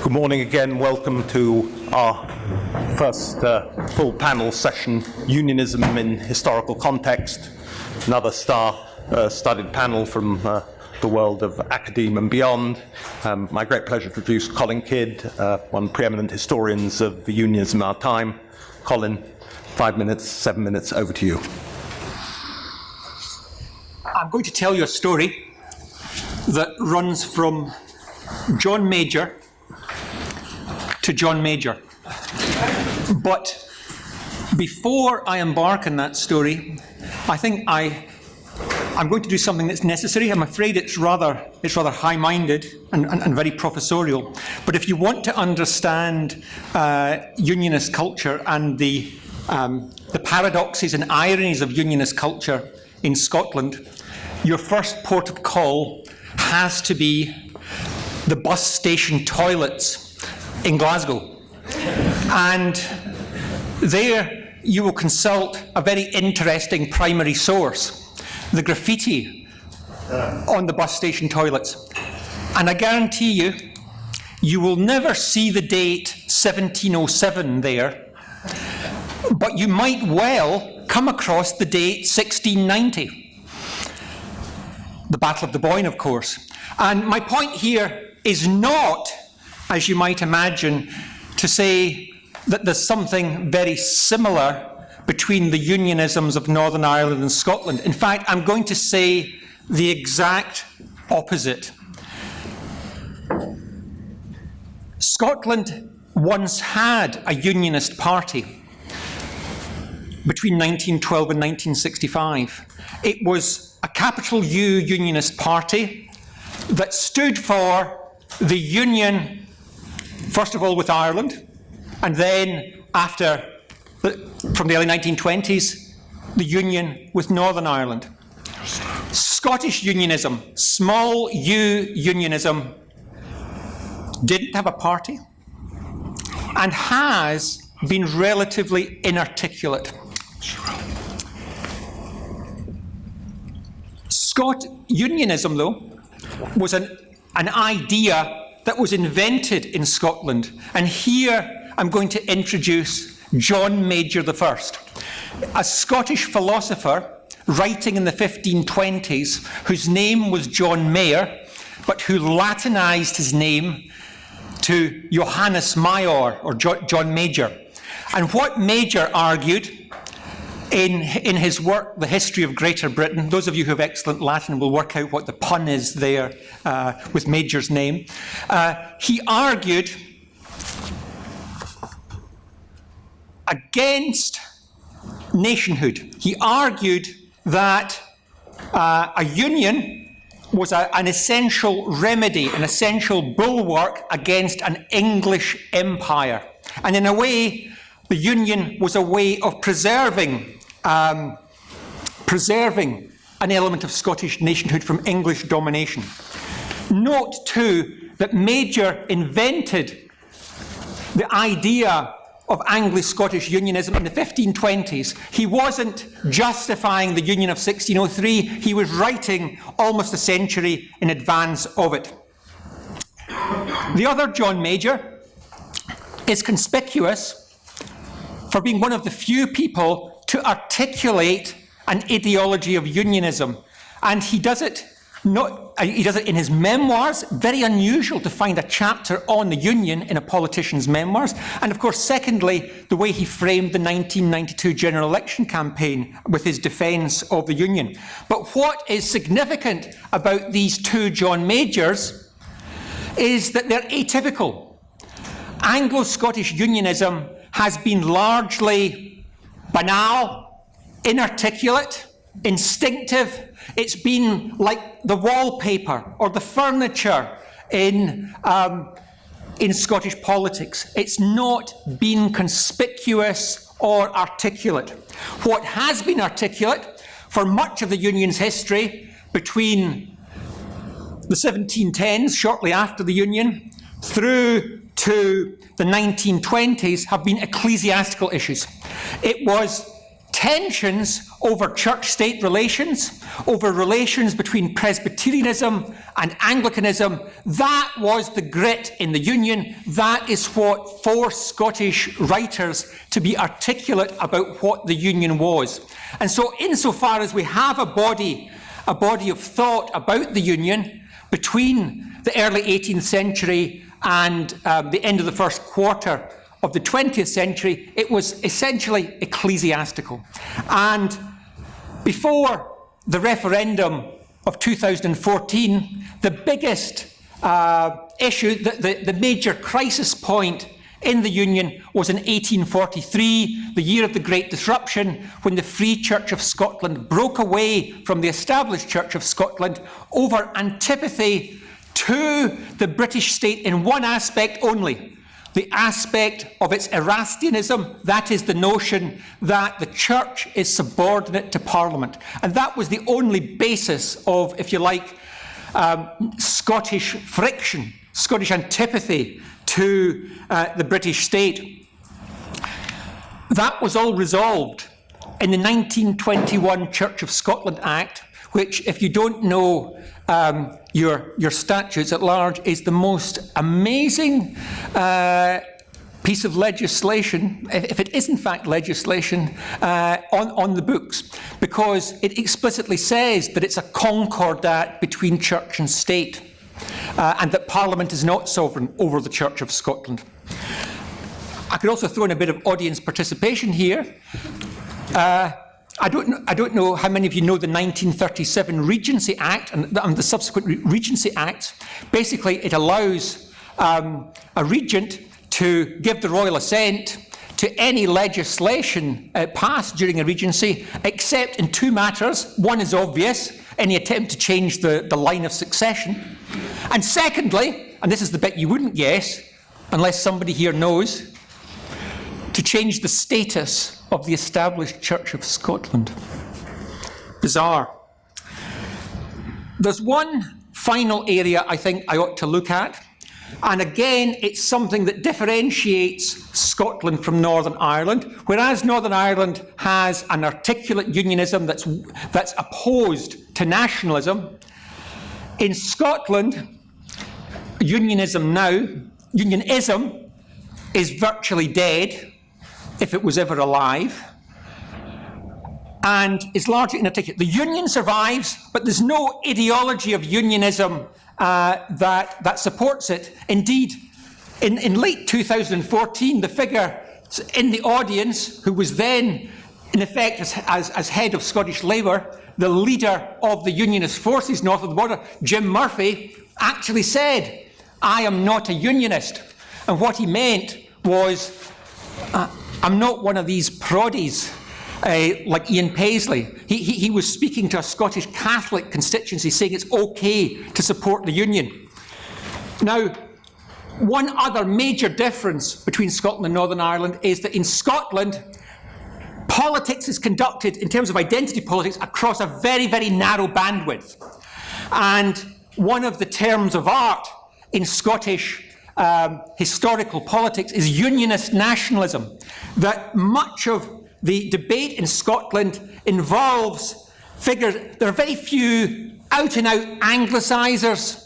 Good morning again. Welcome to our first full panel session, Unionism in Historical Context. Another star-studded panel from the world of academe and beyond. My great pleasure to introduce Colin Kidd, one of the preeminent historians of unionism in our time. Colin, 5 minutes, 7 minutes, over to you. I'm going to tell you a story that runs from John Major to John Major. But before I embark on that story, I think I'm going to do something that's necessary. I'm afraid it's rather high-minded and very professorial. But if you want to understand unionist culture and the paradoxes and ironies of unionist culture in Scotland, your first port of call has to be the bus station toilets in Glasgow. And there you will consult a very interesting primary source, the graffiti on the bus station toilets. And I guarantee you, you will never see the date 1707 there, but you might well come across the date 1690. The Battle of the Boyne, of course. And my point here is not, as you might imagine, to say that there's something very similar between the unionisms of Northern Ireland and Scotland. In fact, I'm going to say the exact opposite. Scotland once had a unionist party between 1912 and 1965. It was a capital U unionist party that stood for the union, first of all with Ireland, and then from the early 1920s, the union with Northern Ireland. Scottish unionism, small u unionism, didn't have a party and has been relatively inarticulate. Unionism, though, was an idea that was invented in Scotland. And here I'm going to introduce John Major I, a Scottish philosopher writing in the 1520s, whose name was John Mayer, but who Latinized his name to Johannes Major, or John Major. And what Major argued in his work, The History of Greater Britain, those of you who have excellent Latin will work out what the pun is there with Major's name. He argued against nationhood. He argued that a union was an essential remedy, an essential bulwark against an English empire. And in a way, the union was a way of preserving an element of Scottish nationhood from English domination. Note, too, that Major invented the idea of Anglo-Scottish unionism in the 1520s. He wasn't justifying the Union of 1603, he was writing almost a century in advance of it. The other John Major is conspicuous for being one of the few people to articulate an ideology of unionism. And he does it in his memoirs. Very unusual to find a chapter on the union in a politician's memoirs. And of course, secondly, the way he framed the 1992 general election campaign with his defence of the union. But what is significant about these two John Majors is that they're atypical. Anglo-Scottish unionism has been largely banal, inarticulate, instinctive. It's been like the wallpaper or the furniture in Scottish politics. It's not been conspicuous or articulate. What has been articulate for much of the Union's history between the 1710s, shortly after the Union, through to the 1920s have been ecclesiastical issues. It was tensions over church-state relations, over relations between Presbyterianism and Anglicanism, that was the grit in the Union. That is what forced Scottish writers to be articulate about what the Union was. And so insofar as we have a body of thought about the Union between the early 18th century and the end of the first quarter of the 20th century, it was essentially ecclesiastical. And before the referendum of 2014, the biggest issue, the major crisis point in the Union was in 1843, the year of the Great Disruption, when the Free Church of Scotland broke away from the established Church of Scotland over antipathy to the British state in one aspect only, the aspect of its Erastianism, that is the notion that the Church is subordinate to Parliament. And that was the only basis of, if you like, Scottish friction, Scottish antipathy to the British state. That was all resolved in the 1921 Church of Scotland Act, which, if you don't know your statutes at large, is the most amazing piece of legislation, if it is in fact legislation, on the books, because it explicitly says that it's a concordat between church and state, and that Parliament is not sovereign over the Church of Scotland. I could also throw in a bit of audience participation here. I don't know how many of you know the 1937 Regency Act and the subsequent Regency Acts. Basically, it allows a regent to give the royal assent to any legislation passed during a regency, except in two matters. One is obvious, any attempt to change the line of succession. And secondly, and this is the bit you wouldn't guess, unless somebody here knows, to change the status of the established Church of Scotland. Bizarre. There's one final area I think I ought to look at, and again, it's something that differentiates Scotland from Northern Ireland. Whereas Northern Ireland has an articulate unionism that's opposed to nationalism, in Scotland, unionism is virtually dead, if it was ever alive, and is largely inarticulate. The Union survives, but there's no ideology of unionism that supports it. Indeed, in late 2014, the figure in the audience, who was then, in effect, as head of Scottish Labour, the leader of the Unionist forces north of the border, Jim Murphy, actually said, "I am not a unionist." And what he meant was, I'm not one of these proddies like Ian Paisley. He was speaking to a Scottish Catholic constituency saying it's okay to support the Union. Now, one other major difference between Scotland and Northern Ireland is that in Scotland, politics is conducted in terms of identity politics across a very, very narrow bandwidth. And one of the terms of art in Scottish historical politics is Unionist nationalism, that much of the debate in Scotland involves figures. There are very few out-and-out Anglicisers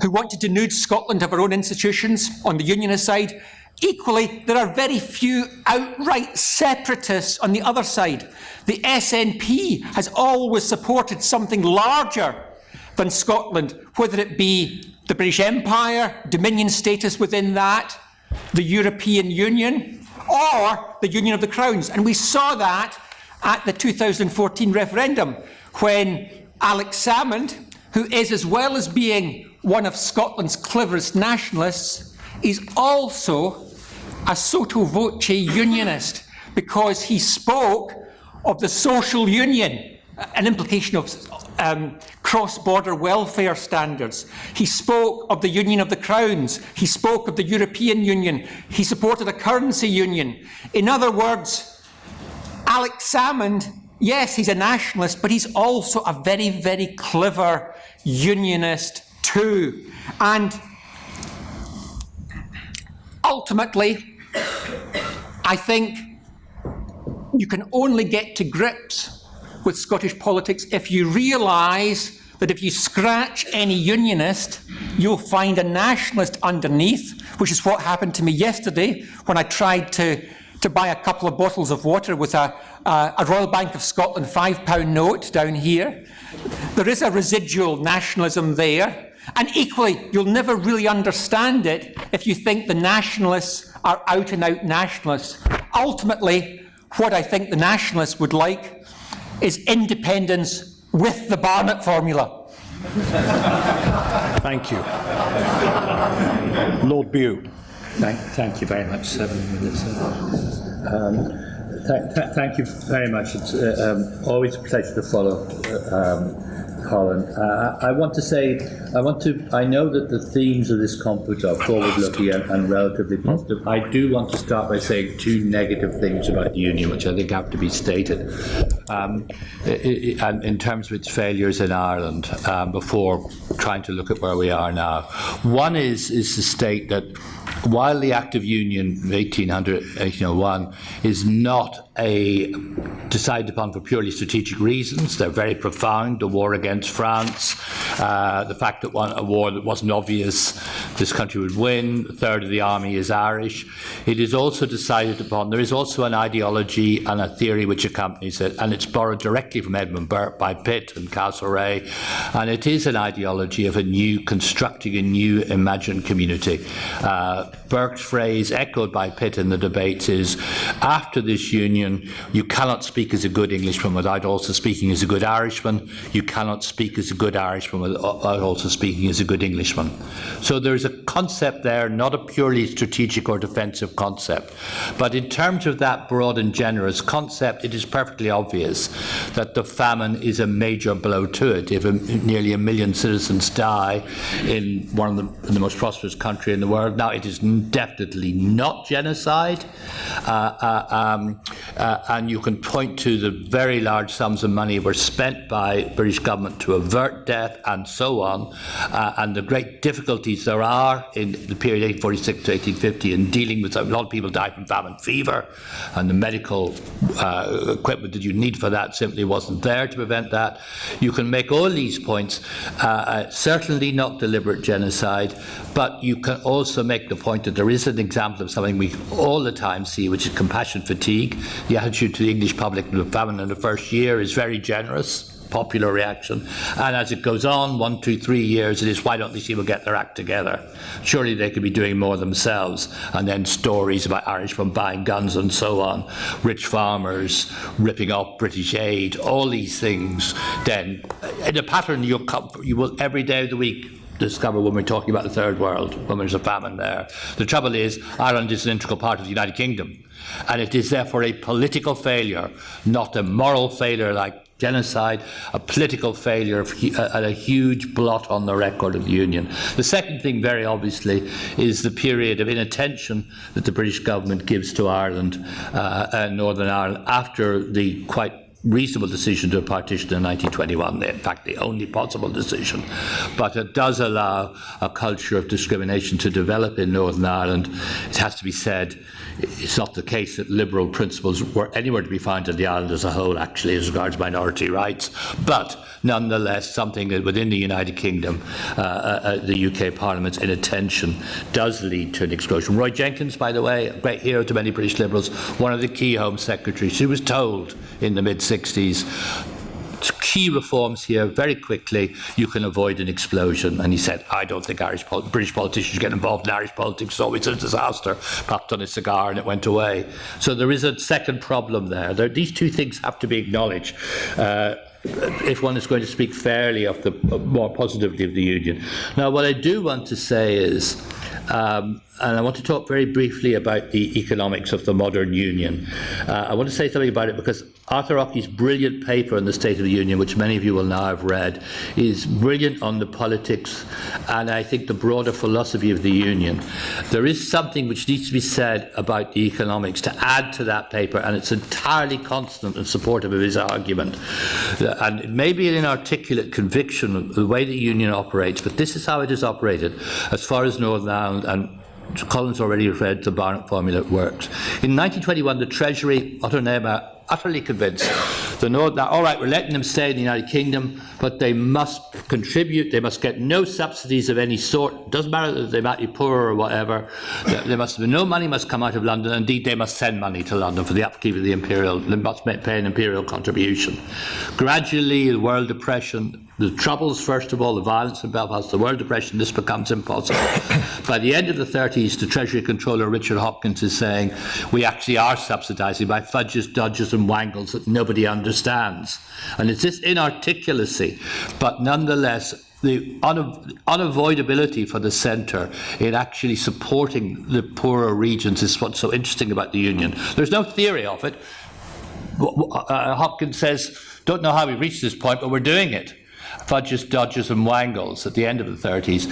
who want to denude Scotland of our own institutions on the Unionist side. Equally, there are very few outright separatists on the other side. The SNP has always supported something larger than Scotland, whether it be the British Empire, Dominion status within that, the European Union, or the Union of the Crowns. And we saw that at the 2014 referendum, when Alex Salmond, who is, as well as being one of Scotland's cleverest nationalists, is also a sotto voce unionist, because he spoke of the social union, an implication of cross-border welfare standards. He spoke of the Union of the Crowns. He spoke of the European Union. He supported a currency union. In other words, Alex Salmond, yes, he's a nationalist, but he's also a very, very clever unionist too. And ultimately, I think you can only get to grips with Scottish politics if you realise that if you scratch any unionist, you'll find a nationalist underneath, which is what happened to me yesterday when I tried to buy a couple of bottles of water with a Royal Bank of Scotland £5 note down here. There is a residual nationalism there. And equally, you'll never really understand it if you think the nationalists are out-and-out nationalists. Ultimately, what I think the nationalists would like is independence with the Barnett formula. Thank you. Lord Bew. Thank you very much. 7 minutes. Thank you very much. It's always a pleasure to follow Colin. I want to say, I know that the themes of this conference are forward-looking and relatively positive. I do want to start by saying two negative things about the Union, which I think have to be stated, and in terms of its failures in Ireland, before trying to look at where we are now. One is to state that while the Act of Union of 1801 is not decided upon for purely strategic reasons, they're very profound. The war against France, the fact that a war that wasn't obvious this country would win, a third of the army is Irish. It is also decided upon, there is also an ideology and a theory which accompanies it, and it's borrowed directly from Edmund Burke by Pitt and Castlereagh, and it is an ideology of constructing a new imagined community. Burke's phrase, echoed by Pitt in the debates, is, after this union, you cannot speak as a good Englishman without also speaking as a good Irishman. You cannot speak as a good Irishman without also speaking as a good Englishman. So there's a concept there, not a purely strategic or defensive concept. But in terms of that broad and generous concept, it is perfectly obvious that the famine is a major blow to it. If nearly 1 million citizens die in the most prosperous country in the world, now it is definitely not genocide, and you can point to the very large sums of money were spent by British government to avert death and so on, and the great difficulties there are in the period 1846 to 1850 in dealing with a lot of people died from famine fever, and the medical equipment that you need for that simply wasn't there to prevent that. You can make all these points, certainly not deliberate genocide, but you can also make the point that there is an example of something we all the time see, which is compassion fatigue. The attitude to the English public in the famine in the first year is very generous, popular reaction, and as it goes on, 1, 2, 3 years, it is, why don't these people get their act together? Surely they could be doing more themselves. And then stories about Irishmen buying guns and so on, rich farmers ripping off British aid, all these things. Then, in a pattern you will every day of the week discover when we're talking about the Third World, when there's a famine there. The trouble is, Ireland is an integral part of the United Kingdom, and it is therefore a political failure, not a moral failure like genocide, a political failure and a huge blot on the record of the Union. The second thing, very obviously, is the period of inattention that the British government gives to Ireland and Northern Ireland after the quite reasonable decision to partition in 1921, in fact the only possible decision, but it does allow a culture of discrimination to develop in Northern Ireland. It has to be said, it's not the case that liberal principles were anywhere to be found in the island as a whole, actually, as regards minority rights, but nonetheless something that within the United Kingdom, the UK Parliament's inattention does lead to an explosion. Roy Jenkins, by the way, a great hero to many British Liberals, one of the key Home Secretaries, who was told in the mid-60s, key reforms here, very quickly, you can avoid an explosion. And he said, I don't think British politicians get involved in Irish politics. It's always a disaster. Puffed on a cigar and it went away. So there is a second problem there. These two things have to be acknowledged if one is going to speak fairly of the more positively of the Union. Now, what I do want to say is, and I want to talk very briefly about the economics of the modern Union. I want to say something about it because Arthur Ocky's brilliant paper on the State of the Union, which many of you will now have read, is brilliant on the politics and I think the broader philosophy of the Union. There is something which needs to be said about the economics to add to that paper, and it's entirely constant and supportive of his argument. And it may be an inarticulate conviction of the way the Union operates, but this is how it is operated as far as Northern Ireland, and Colin's already referred to the Barnett formula, works. In 1921, the Treasury, Otto Nehammer, utterly convinced. The Northern, all right, we're letting them stay in the United Kingdom, but they must contribute. They must get no subsidies of any sort. Doesn't matter that they might be poor or whatever. There must be no money must come out of London. Indeed, they must send money to London for the upkeep of the imperial. They must pay an imperial contribution. Gradually, the World Depression, the troubles, first of all, the violence in Belfast, the World Depression, this becomes impossible. By the end of the 30s, the Treasury Controller Richard Hopkins is saying, we actually are subsidising by fudges, dodges and wangles that nobody understands. And it's this inarticulacy, but nonetheless, the unavoidability for the centre in actually supporting the poorer regions is what's so interesting about the Union. There's no theory of it. Hopkins says, don't know how we reached this point, but we're doing it. Fudges, dodges and wangles at the end of the 30s.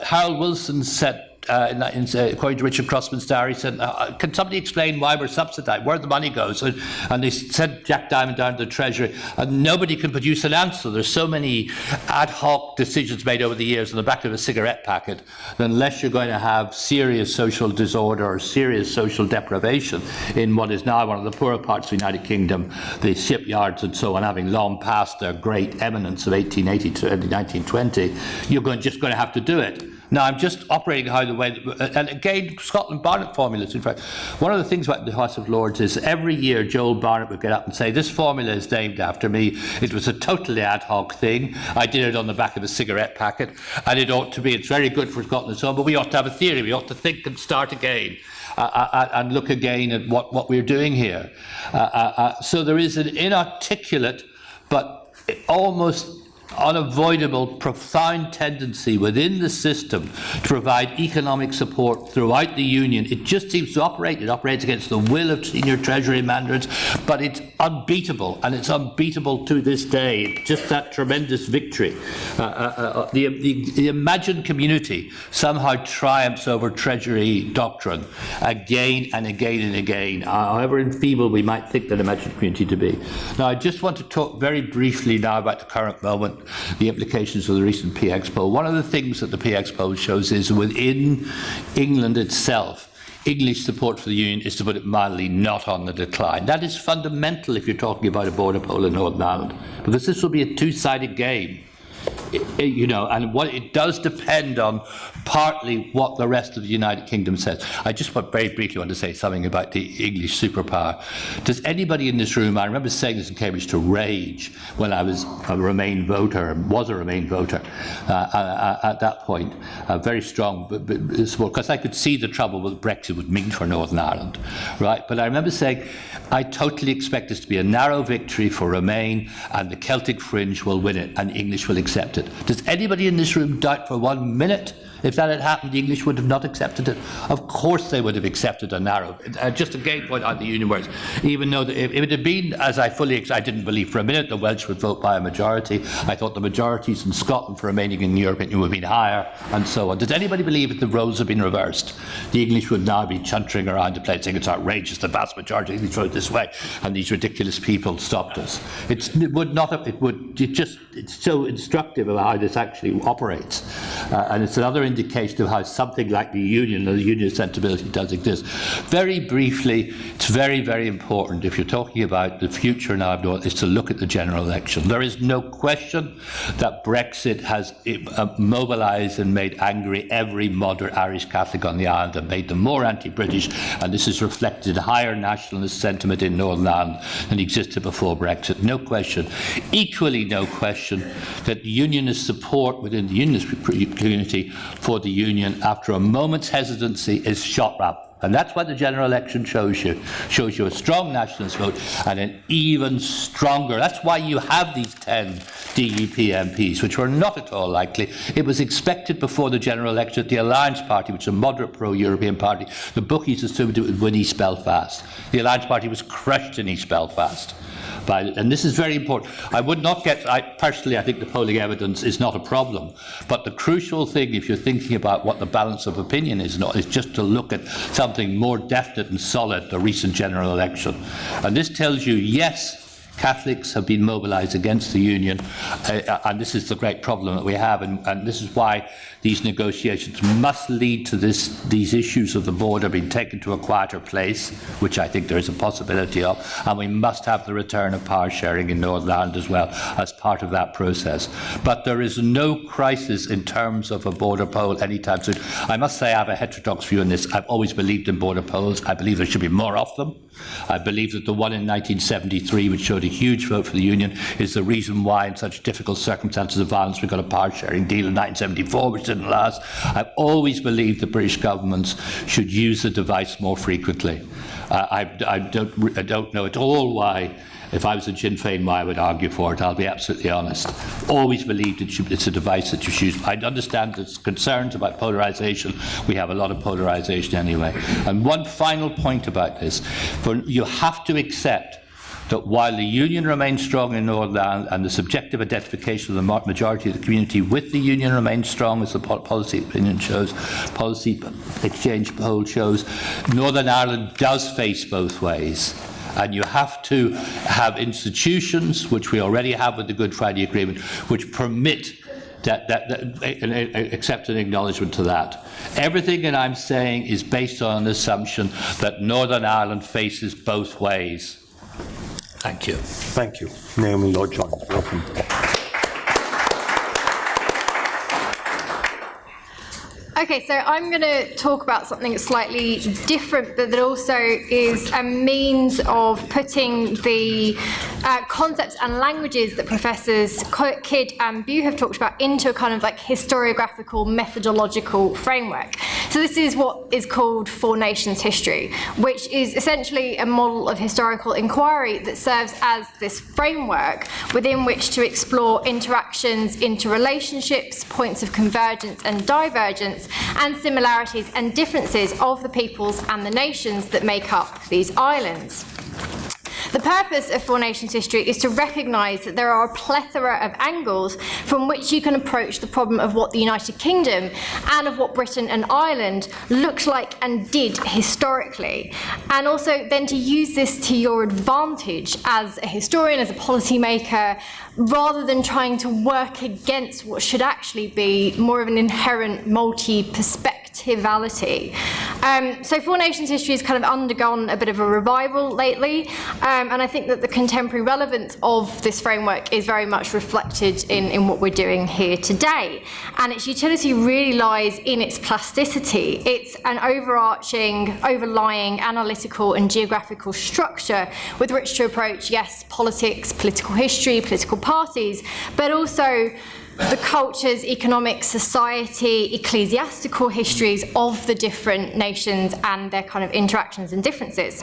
Harold Wilson said, according to Richard Crossman's diary, said, can somebody explain why we're subsidised, where the money goes? And they sent Jack Diamond down to the Treasury, and nobody can produce an answer. There's so many ad hoc decisions made over the years on the back of a cigarette packet that unless you're going to have serious social disorder or serious social deprivation in what is now one of the poorer parts of the United Kingdom, the shipyards and so on, having long passed their great eminence of 1880 to 1920, you're just going to have to do it. Now, I'm just operating how the way, and again, Scotland Barnett formulas. In fact, one of the things about the House of Lords is every year Joel Barnett would get up and say, this formula is named after me. It was a totally ad hoc thing. I did it on the back of a cigarette packet, and it ought to be, it's very good for Scotland and so on, but we ought to have a theory. We ought to think and start again. And look again at what we're doing here. So there is an inarticulate, but almost unavoidable, profound tendency within the system to provide economic support throughout the Union. It just seems to operate. It operates against the will of senior Treasury mandarins, but it's unbeatable, and it's unbeatable to this day. Just that tremendous victory. The imagined community somehow triumphs over Treasury doctrine again and again and again, however enfeebled we might think that imagined community to be. Now, I just want to talk very briefly now about the current moment, the implications of the recent PX poll. One of the things that the PX poll shows is within England itself, English support for the Union is, to put it mildly, not on the decline. That is fundamental if you're talking about a border poll in Northern Ireland, because this will be a two-sided game. And what it does depend on partly what the rest of the United Kingdom says. I just very briefly want to say something about the English superpower. Does anybody in this room, I remember saying this in Cambridge to rage when I was a Remain voter, at that point, very strong support, because I could see the trouble what Brexit would mean for Northern Ireland, right? But I remember saying, I totally expect this to be a narrow victory for Remain, and the Celtic fringe will win it, and English will accept it. Does anybody in this room doubt for 1 minute if that had happened, the English would have not accepted it? Of course they would have accepted a narrow. Just again point out the Union words. Even though if it had been, as I didn't believe for a minute the Welsh would vote by a majority. I thought the majorities in Scotland for remaining in the European Union would have been higher, and so on. Does anybody believe that the roles have been reversed? The English would now be chuntering around the place saying it's outrageous, the vast majority of English vote this way, and these ridiculous people stopped us. It's so instructive of how this actually operates. And it's another indication of how something like the Union or the Unionist sensibility does exist. Very briefly, it's very, very important, if you're talking about the future now of North, is to look at the general election. There is no question that Brexit has mobilised and made angry every moderate Irish Catholic on the island and made them more anti-British, and this is reflected in higher nationalist sentiment in Northern Ireland than existed before Brexit. No question. Equally no question that Unionist support within the Unionist community for the Union after a moment's hesitancy is shot up. And that's what the general election shows you. Shows you a strong nationalist vote and an even stronger. That's why you have these 10 DUP MPs, which were not at all likely. It was expected before the general election that the Alliance Party, which is a moderate pro-European party, the bookies assumed it would win East Belfast. The Alliance Party was crushed in East Belfast. And this is very important. I think the polling evidence is not a problem. But the crucial thing, if you're thinking about what the balance of opinion is just to look at something more definite and solid, the recent general election. And this tells you, yes, Catholics have been mobilised against the Union, and this is the great problem that we have, and this is why these negotiations must lead to these issues of the border being taken to a quieter place, which I think there is a possibility of, and we must have the return of power sharing in Northern Ireland as well as part of that process. But there is no crisis in terms of a border poll anytime soon. I must say I have a heterodox view on this. I've always believed in border polls. I believe there should be more of them. I believe that the one in 1973, which showed a huge vote for the Union, is the reason why in such difficult circumstances of violence we got a power sharing deal in 1974, which didn't last. I've always believed that British governments should use the device more frequently. I don't know at all why, if I was in Sinn Féin, why I would argue for it. I'll be absolutely honest. Always believed it's a device that you should use. I understand there's concerns about polarisation. We have a lot of polarisation anyway. And one final point about this. You have to accept that while the Union remains strong in Northern Ireland and the subjective identification of the majority of the community with the Union remains strong, as the policy opinion shows, policy exchange poll shows, Northern Ireland does face both ways. And you have to have institutions, which we already have with the Good Friday Agreement, which permit accept an acknowledgement to that. Everything that I'm saying is based on an assumption that Northern Ireland faces both ways. Thank you. Thank you. Naomi Lloyd-Jones, welcome. Okay, so I'm going to talk about something slightly different, but that also is a means of putting the concepts and languages that Professors Kidd and Bew have talked about into a kind of like historiographical, methodological framework. So this is what is called Four Nations history, which is essentially a model of historical inquiry that serves as this framework within which to explore interactions, interrelationships, points of convergence and divergence, and similarities and differences of the peoples and the nations that make up these islands. The purpose of Four Nations history is to recognise that there are a plethora of angles from which you can approach the problem of what the United Kingdom and of what Britain and Ireland looked like and did historically, and also then to use this to your advantage as a historian, as a policymaker, rather than trying to work against what should actually be more of an inherent multi-perspectivality. So Four Nations history has kind of undergone a bit of a revival lately, and I think that the contemporary relevance of this framework is very much reflected in what we're doing here today. And its utility really lies in its plasticity. It's an overlying analytical and geographical structure with which to approach, yes, politics, political history, political parties, but also the cultures, economic, society, ecclesiastical histories of the different nations and their kind of interactions and differences.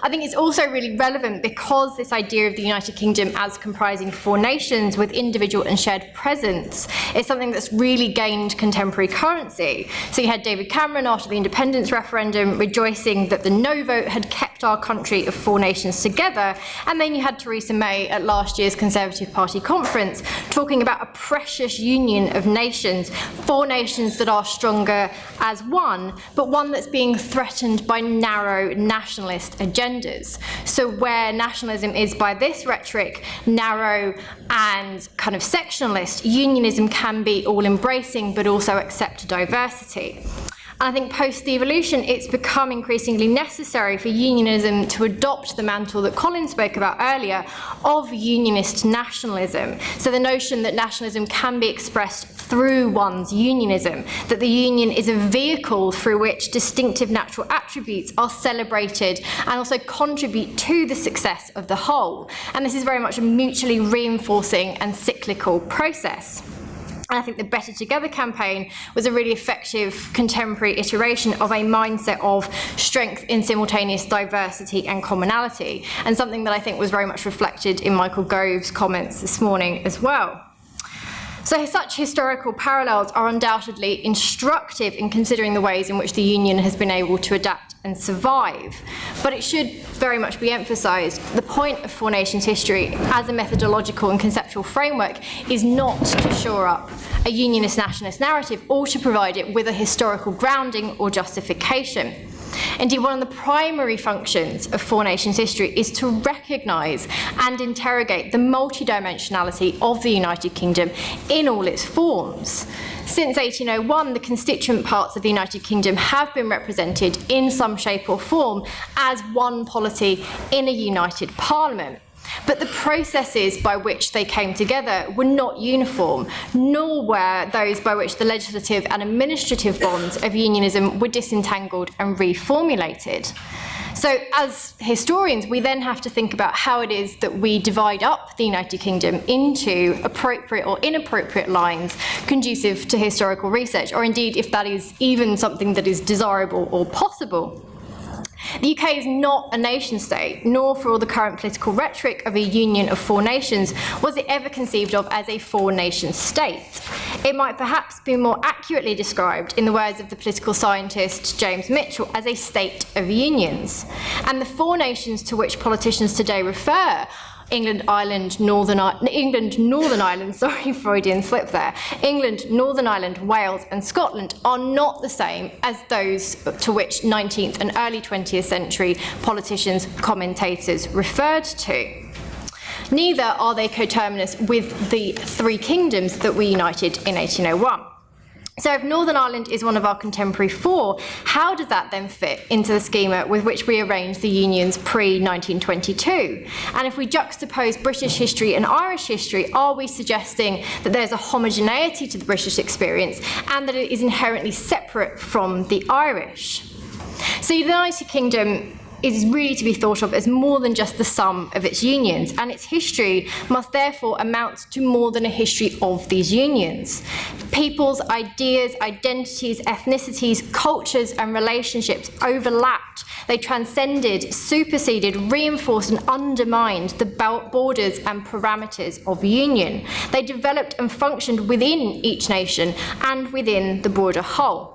I think it's also really relevant because this idea of the United Kingdom as comprising four nations with individual and shared presence is something that's really gained contemporary currency. So you had David Cameron after the independence referendum rejoicing that the no vote had kept our country of four nations together, and then you had Theresa May at last year's Conservative Party conference talking about a precious union of nations, four nations that are stronger as one, but one that's being threatened by narrow nationalist agendas. So where nationalism is, by this rhetoric, narrow and kind of sectionalist, unionism can be all-embracing but also accept diversity. And I think post-devolution, it's become increasingly necessary for unionism to adopt the mantle that Colin spoke about earlier of Unionist nationalism. So the notion that nationalism can be expressed through one's unionism, that the union is a vehicle through which distinctive natural attributes are celebrated and also contribute to the success of the whole. And this is very much a mutually reinforcing and cyclical process. And I think the Better Together campaign was a really effective contemporary iteration of a mindset of strength in simultaneous diversity and commonality, and something that I think was very much reflected in Michael Gove's comments this morning as well. So such historical parallels are undoubtedly instructive in considering the ways in which the Union has been able to adapt and survive. But it should very much be emphasised, the point of Four Nations history as a methodological and conceptual framework is not to shore up a Unionist nationalist narrative or to provide it with a historical grounding or justification. Indeed, one of the primary functions of Four Nations history is to recognise and interrogate the multidimensionality of the United Kingdom in all its forms. Since 1801, the constituent parts of the United Kingdom have been represented in some shape or form as one polity in a united parliament. But the processes by which they came together were not uniform, nor were those by which the legislative and administrative bonds of unionism were disentangled and reformulated. So as historians, we then have to think about how it is that we divide up the United Kingdom into appropriate or inappropriate lines conducive to historical research, or indeed if that is even something that is desirable or possible. The UK is not a nation state, nor for all the current political rhetoric of a union of four nations was it ever conceived of as a four-nation state. It might perhaps be more accurately described, in the words of the political scientist James Mitchell, as a state of unions. And the four nations to which politicians today refer, England, Northern Ireland, sorry, Freudian slip there. England, Northern Ireland, Wales and Scotland are not the same as those to which 19th and early 20th century politicians, commentators referred to. Neither are they coterminous with the three kingdoms that were united in 1801. So if Northern Ireland is one of our contemporary four, how does that then fit into the schema with which we arranged the unions pre-1922? And if we juxtapose British history and Irish history, are we suggesting that there's a homogeneity to the British experience and that it is inherently separate from the Irish? So the United Kingdom is really to be thought of as more than just the sum of its unions, and its history must therefore amount to more than a history of these unions. People's ideas, identities, ethnicities, cultures and relationships overlapped. They transcended, superseded, reinforced and undermined the borders and parameters of union. They developed and functioned within each nation and within the broader whole.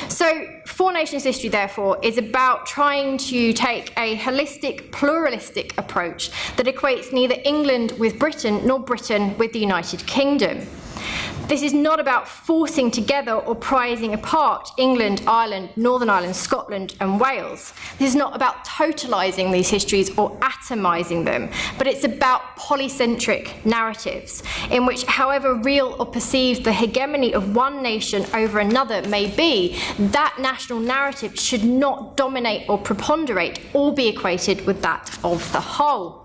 So, Four Nations history, therefore, is about trying to take a holistic, pluralistic approach that equates neither England with Britain nor Britain with the United Kingdom. This is not about forcing together or prizing apart England, Ireland, Northern Ireland, Scotland and Wales. This is not about totalising these histories or atomising them, but it's about polycentric narratives in which, however real or perceived the hegemony of one nation over another may be, that national narrative should not dominate or preponderate or be equated with that of the whole.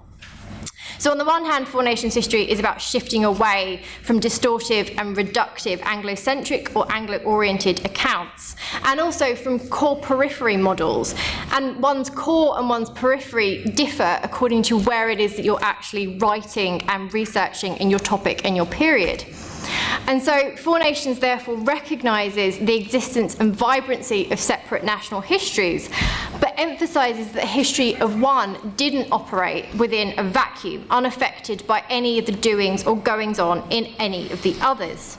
So on the one hand, Four Nations history is about shifting away from distortive and reductive Anglo-centric or Anglo-oriented accounts, and also from core periphery models. And one's core and one's periphery differ according to where it is that you're actually writing and researching in your topic and your period. And so Four Nations therefore recognises the existence and vibrancy of separate national histories, but emphasises that the history of one didn't operate within a vacuum, unaffected by any of the doings or goings on in any of the others.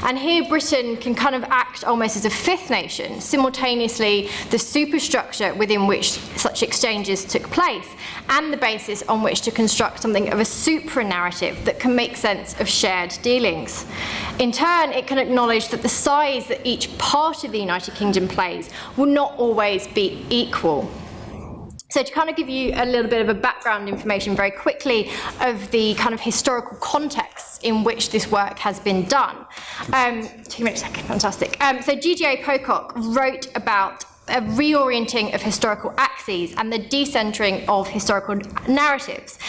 And here Britain can kind of act almost as a fifth nation, simultaneously the superstructure within which such exchanges took place and the basis on which to construct something of a supra-narrative that can make sense of shared dealings. In turn, it can acknowledge that the size that each part of the United Kingdom plays will not always be equal. So to kind of give you a little bit of a background information very quickly of the kind of historical context in which this work has been done. 2 minutes, okay, fantastic. So G.G.A. Pocock wrote about a reorienting of historical axes and the decentering of historical narratives.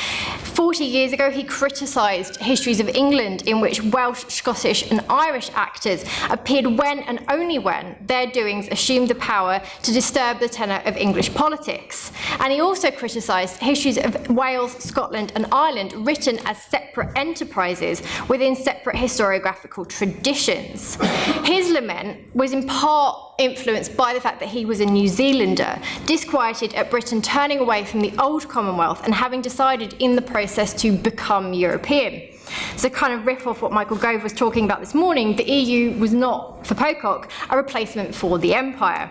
40 years ago, he criticised histories of England in which Welsh, Scottish and Irish actors appeared when and only when their doings assumed the power to disturb the tenor of English politics. And he also criticised histories of Wales, Scotland and Ireland written as separate enterprises within separate historiographical traditions. His lament was in part influenced by the fact that he was a New Zealander, disquieted at Britain turning away from the old Commonwealth and having decided in the process to become European. So kind of riff off what Michael Gove was talking about this morning, the EU was not, for Pocock, a replacement for the Empire.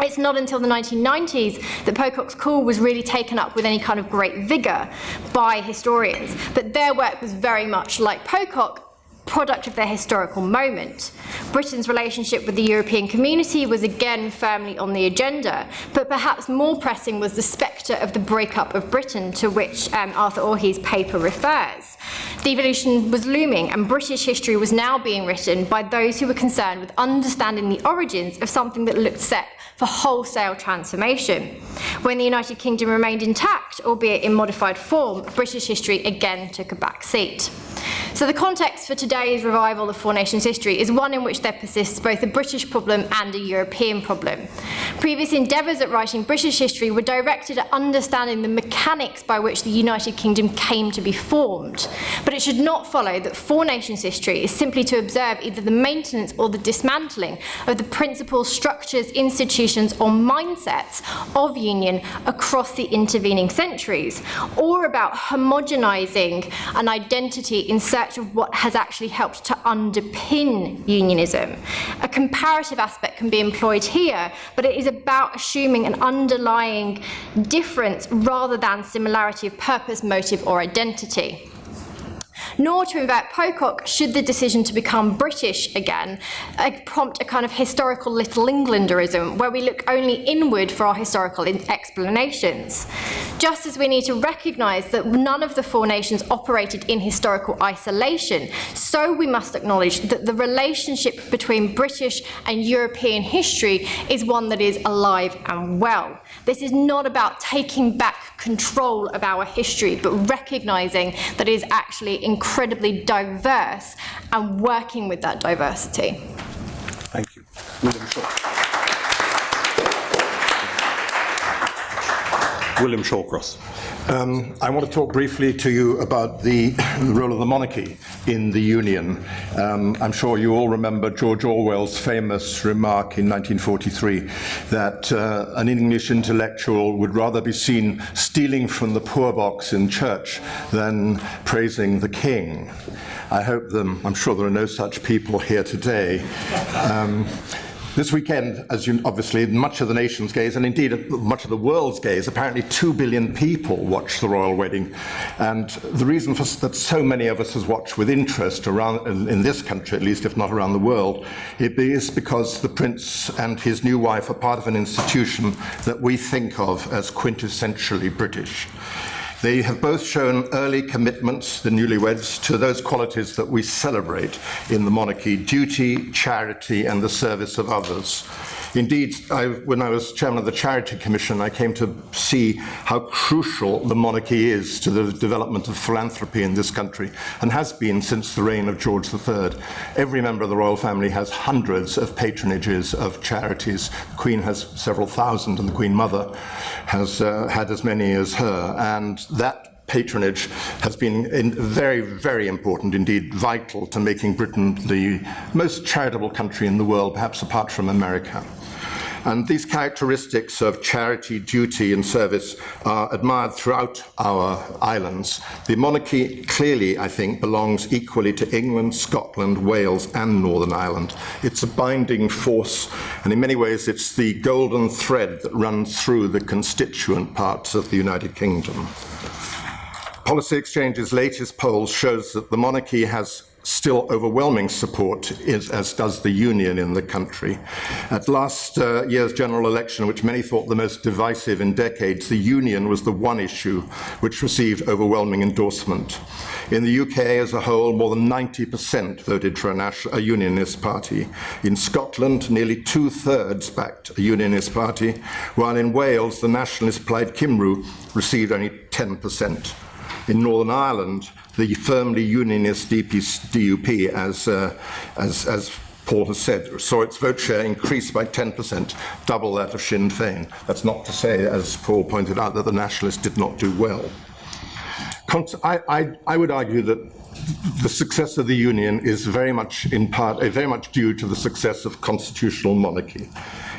It's not until the 1990s that Pocock's call was really taken up with any kind of great vigour by historians, but their work was very much like Pocock, product of their historical moment. Britain's relationship with the European community was again firmly on the agenda, but perhaps more pressing was the spectre of the breakup of Britain, to which Arthur Orhey's paper refers. Devolution was looming, and British history was now being written by those who were concerned with understanding the origins of something that looked set for wholesale transformation. When the United Kingdom remained intact, albeit in modified form, British history again took a back seat. So the context for today's revival of Four Nations history is one in which there persists both a British problem and a European problem. Previous endeavours at writing British history were directed at understanding the mechanics by which the United Kingdom came to be formed. But it should not follow that Four Nations history is simply to observe either the maintenance or the dismantling of the principles, structures, institutions, or mindsets of union across the intervening centuries, or about homogenising an identity in search of what has actually helped to underpin unionism. A comparative aspect can be employed here, but it is about assuming an underlying difference rather than similarity of purpose, motive, or identity. Nor, to invert Pocock, should the decision to become British again prompt a kind of historical Little Englanderism, where we look only inward for our historical explanations. Just as we need to recognise that none of the Four Nations operated in historical isolation, so we must acknowledge that the relationship between British and European history is one that is alive and well. This is not about taking back control of our history, but recognising that it is actually incredibly diverse and working with that diversity. Thank you. William Shawcross. I want to talk briefly to you about the role of the monarchy in the Union. I'm sure you all remember George Orwell's famous remark in 1943 that an English intellectual would rather be seen stealing from the poor box in church than praising the king. I'm sure there are no such people here today. This weekend, as you obviously, much of the nation's gaze, and indeed much of the world's gaze, apparently 2 billion people watched the royal wedding. And the reason that so many of us has watched with interest around, in this country at least, if not around the world, it is because the prince and his new wife are part of an institution that we think of as quintessentially British. They have both shown early commitments, the newlyweds, to those qualities that we celebrate in the monarchy: duty, charity, and the service of others. Indeed, when I was chairman of the Charity Commission, I came to see how crucial the monarchy is to the development of philanthropy in this country, and has been since the reign of George III. Every member of the royal family has hundreds of patronages of charities. The Queen has several thousand, and the Queen Mother has had as many as her. And that patronage has been very, very important, indeed vital, to making Britain the most charitable country in the world, perhaps apart from America. And these characteristics of charity, duty, and service are admired throughout our islands. The monarchy clearly, I think, belongs equally to England, Scotland, Wales, and Northern Ireland. It's a binding force, and in many ways it's the golden thread that runs through the constituent parts of the United Kingdom. Policy Exchange's latest poll shows that the monarchy has still overwhelming support, as does the Union in the country. At last year's general election, which many thought the most divisive in decades, the Union was the one issue which received overwhelming endorsement. In the UK as a whole, more than 90% voted for a Unionist party. In Scotland, nearly 2/3 backed a Unionist party, while in Wales, the nationalist Plaid Cymru received only 10%. In Northern Ireland, the firmly Unionist DUP, as Paul has said, saw its vote share increase by 10%, double that of Sinn Féin. That's not to say, as Paul pointed out, that the nationalists did not do well. I would argue that the success of the Union is very much due to the success of constitutional monarchy.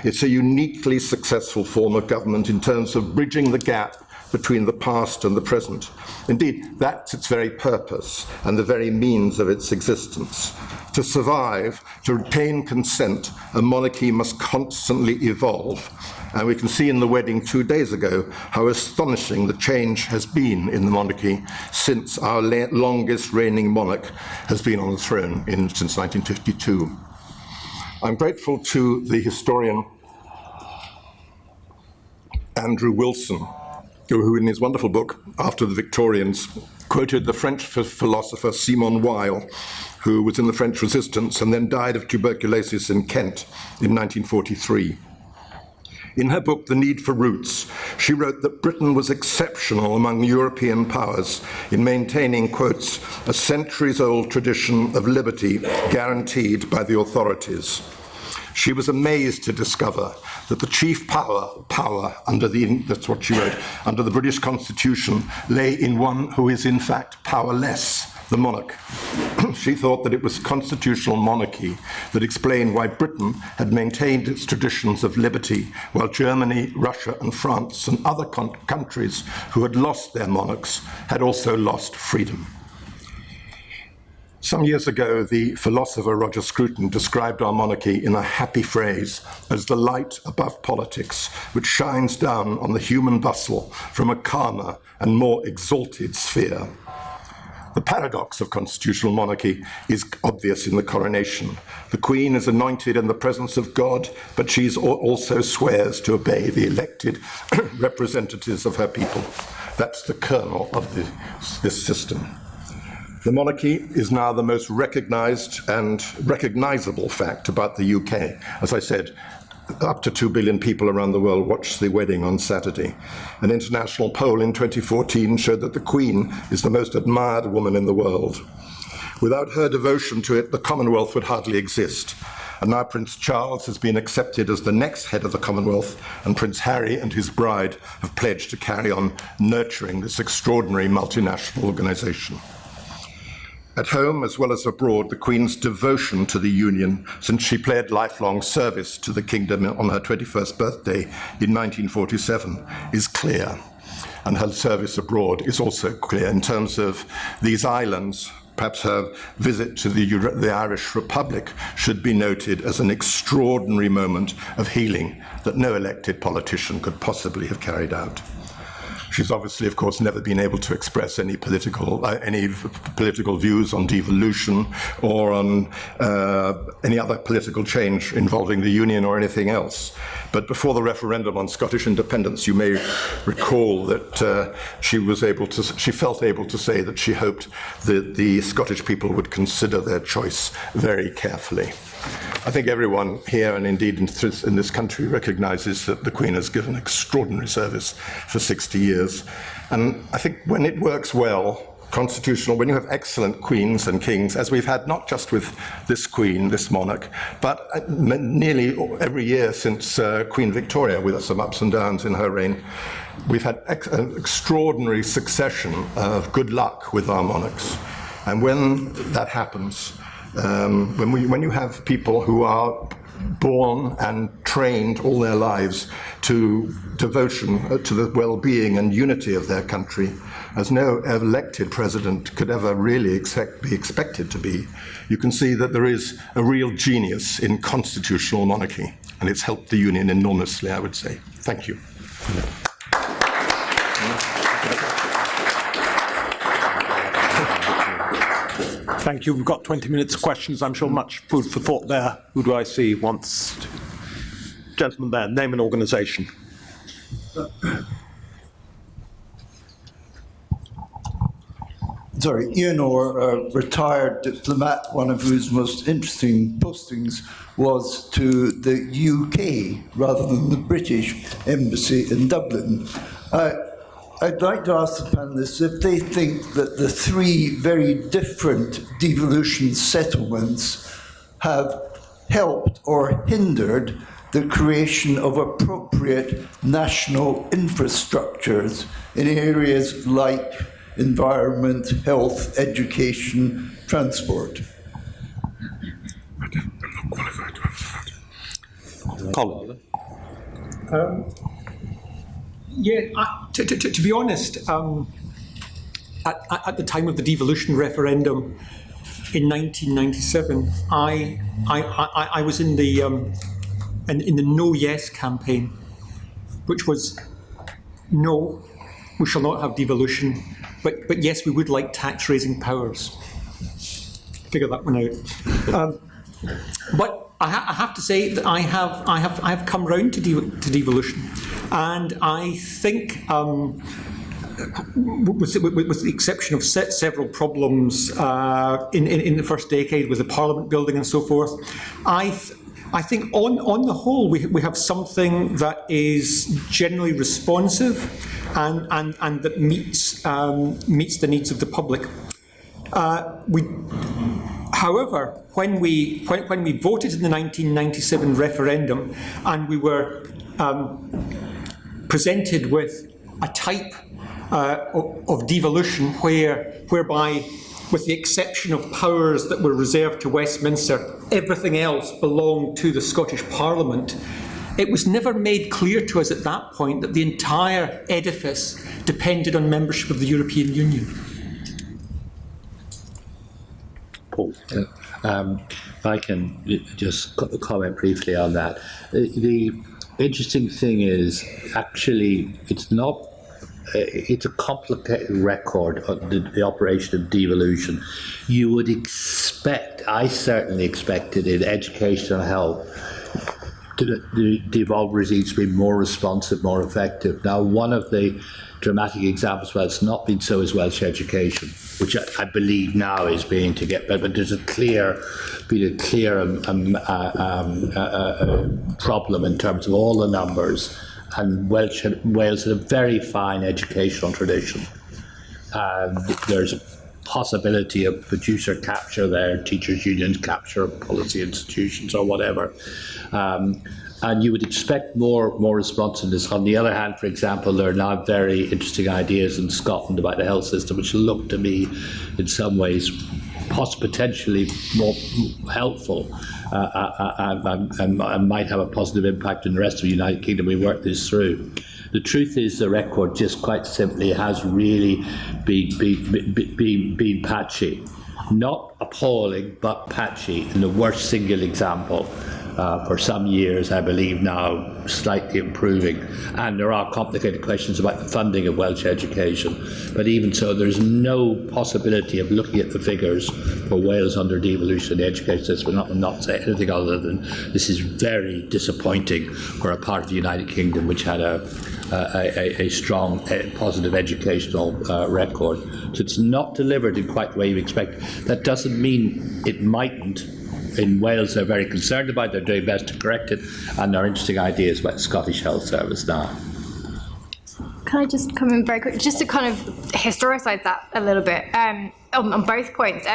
It's a uniquely successful form of government in terms of bridging the gap between the past and the present. Indeed, that's its very purpose and the very means of its existence. To survive, to retain consent, a monarchy must constantly evolve. And we can see in the wedding 2 days ago how astonishing the change has been in the monarchy since our longest reigning monarch has been on the throne since 1952. I'm grateful to the historian Andrew Wilson, who in his wonderful book, After the Victorians, quoted the French philosopher Simone Weil, who was in the French resistance and then died of tuberculosis in Kent in 1943. In her book, The Need for Roots, she wrote that Britain was exceptional among European powers in maintaining, quotes, a centuries-old tradition of liberty guaranteed by the authorities. She was amazed to discover that the chief power under that's what she wrote, under the British Constitution lay in one who is in fact powerless, the monarch. She thought that it was constitutional monarchy that explained why Britain had maintained its traditions of liberty, while Germany, Russia, and France, and other countries who had lost their monarchs had also lost freedom. Some years ago, the philosopher Roger Scruton described our monarchy in a happy phrase as the light above politics, which shines down on the human bustle from a calmer and more exalted sphere. The paradox of constitutional monarchy is obvious in the coronation. The Queen is anointed in the presence of God, but she also swears to obey the elected representatives of her people. That's the kernel of this system. The monarchy is now the most recognised and recognisable fact about the UK. As I said, up to 2 billion people around the world watched the wedding on Saturday. An international poll in 2014 showed that the Queen is the most admired woman in the world. Without her devotion to it, the Commonwealth would hardly exist. And now Prince Charles has been accepted as the next head of the Commonwealth, and Prince Harry and his bride have pledged to carry on nurturing this extraordinary multinational organisation. At home, as well as abroad, the Queen's devotion to the Union, since she pledged lifelong service to the kingdom on her 21st birthday in 1947, is clear. And her service abroad is also clear in terms of these islands. Perhaps her visit to the Irish Republic should be noted as an extraordinary moment of healing that no elected politician could possibly have carried out. She's obviously, of course, never been able to express any political views on devolution or on any other political change involving the Union or anything else. But before the referendum on Scottish independence, you may recall that she felt able to say that she hoped that the Scottish people would consider their choice very carefully. I think everyone here, and indeed in this country, recognises that the Queen has given extraordinary service for 60 years. And I think when it works well, when you have excellent queens and kings, as we've had not just with this Queen, this monarch, but nearly every year since Queen Victoria, with some ups and downs in her reign, we've had an extraordinary succession of good luck with our monarchs. And when that happens, when you have people who are born and trained all their lives to devotion to the well-being and unity of their country, as no elected president could ever really be expected to be, you can see that there is a real genius in constitutional monarchy, and it's helped the Union enormously, I would say. Thank you. Thank you. We've got 20 minutes of questions. I'm sure much food for thought there. Who do I see wants to? Gentleman there, name and organisation. Sorry, Ian Orr, a retired diplomat, one of whose most interesting postings was to the UK rather than the British Embassy in Dublin. I'd like to ask the panelists if they think that the three very different devolution settlements have helped or hindered the creation of appropriate national infrastructures in areas like environment, health, education, transport. I'm not qualified to answer that. Colin. To be honest, at the time of the devolution referendum, in 1997, I was in the No Yes campaign, which was no, we shall not have devolution, but yes, we would like tax-raising powers. Figure that one out. But I have to say that I have come round to devolution, and I think, with the exception of several problems in the first decade with the Parliament building and so forth, I think on the whole we have something that is generally responsive and that meets the needs of the public. However, when we voted in the 1997 referendum and we were presented with a type of devolution whereby, with the exception of powers that were reserved to Westminster, everything else belonged to the Scottish Parliament, it was never made clear to us at that point that the entire edifice depended on membership of the European Union. Paul. If I can just comment briefly on that. The interesting thing is, actually, it's a complicated record of the operation of devolution. You would expect, I certainly expected in education and health, the devolved regimes to be more responsive, more effective. Now, one of the dramatic examples where it's not been so is Welsh education, which I believe now is beginning to get better, but there's been a clear problem in terms of all the numbers, and Wales has a very fine educational tradition. There's a possibility of producer capture there, teachers' unions capture policy institutions or whatever. And you would expect more responsiveness. On the other hand, for example, there are now very interesting ideas in Scotland about the health system, which look to me, in some ways, potentially more helpful and might have a positive impact in the rest of the United Kingdom. We work this through. The truth is, the record just quite simply has really been patchy. Not appalling, but patchy, in the worst single example. For some years, I believe now, slightly improving. And there are complicated questions about the funding of Welsh education. But even so, there's no possibility of looking at the figures for Wales under devolution in the education system and not say anything other than this is very disappointing for a part of the United Kingdom which had a strong, positive educational record. So it's not delivered in quite the way you expect. That doesn't mean it mightn't. In Wales, they're very concerned about it, they're doing best to correct it, and there are interesting ideas about the Scottish Health Service now. Can I just come in very quickly, just to kind of historicise that a little bit on both points,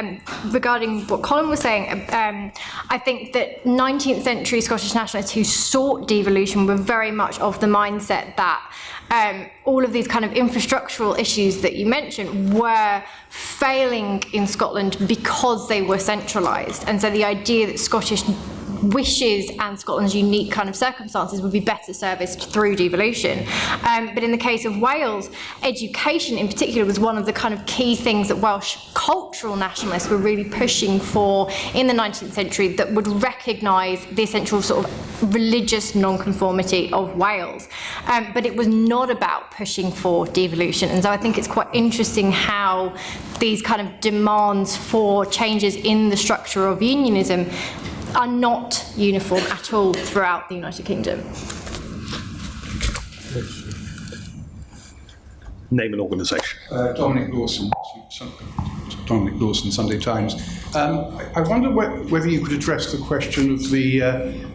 regarding what Colin was saying. I think that 19th century Scottish nationalists who sought devolution were very much of the mindset that all of these kind of infrastructural issues that you mentioned were failing in Scotland because they were centralised. And so the idea that Scottish wishes and Scotland's unique kind of circumstances would be better serviced through devolution. But in the case of Wales, education in particular was one of the kind of key things that Welsh cultural nationalists were really pushing for in the 19th century, that would recognise the essential sort of religious non-conformity of Wales. But it was not about pushing for devolution. And so I think it's quite interesting how these kind of demands for changes in the structure of unionism are not uniform at all throughout the United Kingdom. Name and organisation. Dominic Lawson, Sunday Times. I wonder whether you could address the question of the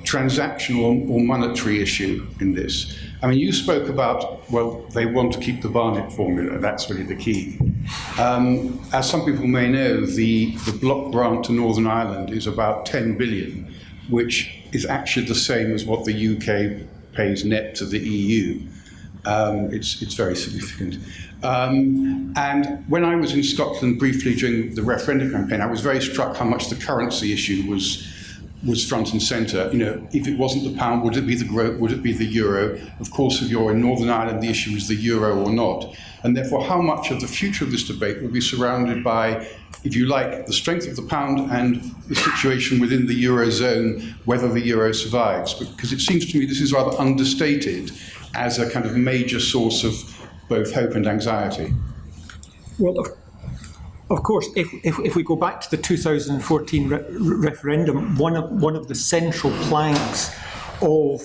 transactional or monetary issue in this. I mean, you spoke about, well, they want to keep the Barnett formula. That's really the key. As some people may know, the block grant to Northern Ireland is about 10 billion, which is actually the same as what the UK pays net to the EU. It's very significant. And when I was in Scotland briefly during the referendum campaign, I was very struck how much the currency issue was was front and centre. You know, if it wasn't the pound, would it be the would it be the euro? Of course, if you're in Northern Ireland, the issue is the euro or not. And therefore, how much of the future of this debate will be surrounded by, if you like, the strength of the pound and the situation within the eurozone, whether the euro survives? Because it seems to me this is rather understated as a kind of major source of both hope and anxiety. Well, of course, if we go back to the 2014 referendum, one of the central planks of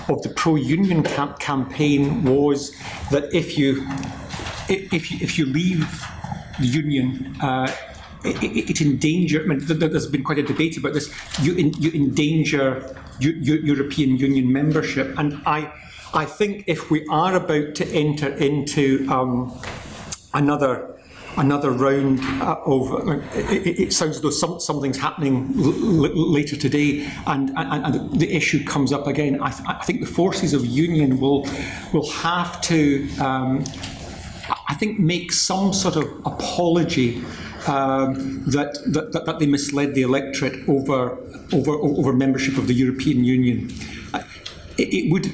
the pro-union campaign was that if you leave the union, it endanger. I mean, there's been quite a debate about this. You endanger European Union membership, and I think if we are about to enter into another round of, it sounds as though something's happening later today, and the issue comes up again. I think the forces of union will have to, I think, make some sort of apology that they misled the electorate over membership of the European Union. It would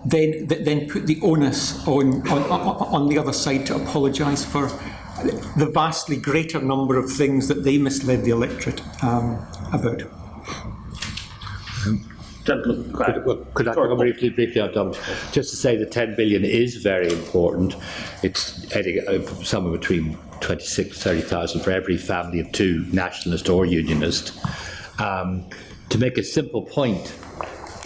then put the onus on the other side to apologise for the vastly greater number of things that they misled the electorate about. Could I come briefly on Tom? Just to say the 10 billion is very important. It's heading somewhere between 26,000 to 30,000 for every family of two, nationalist or unionist. To make a simple point,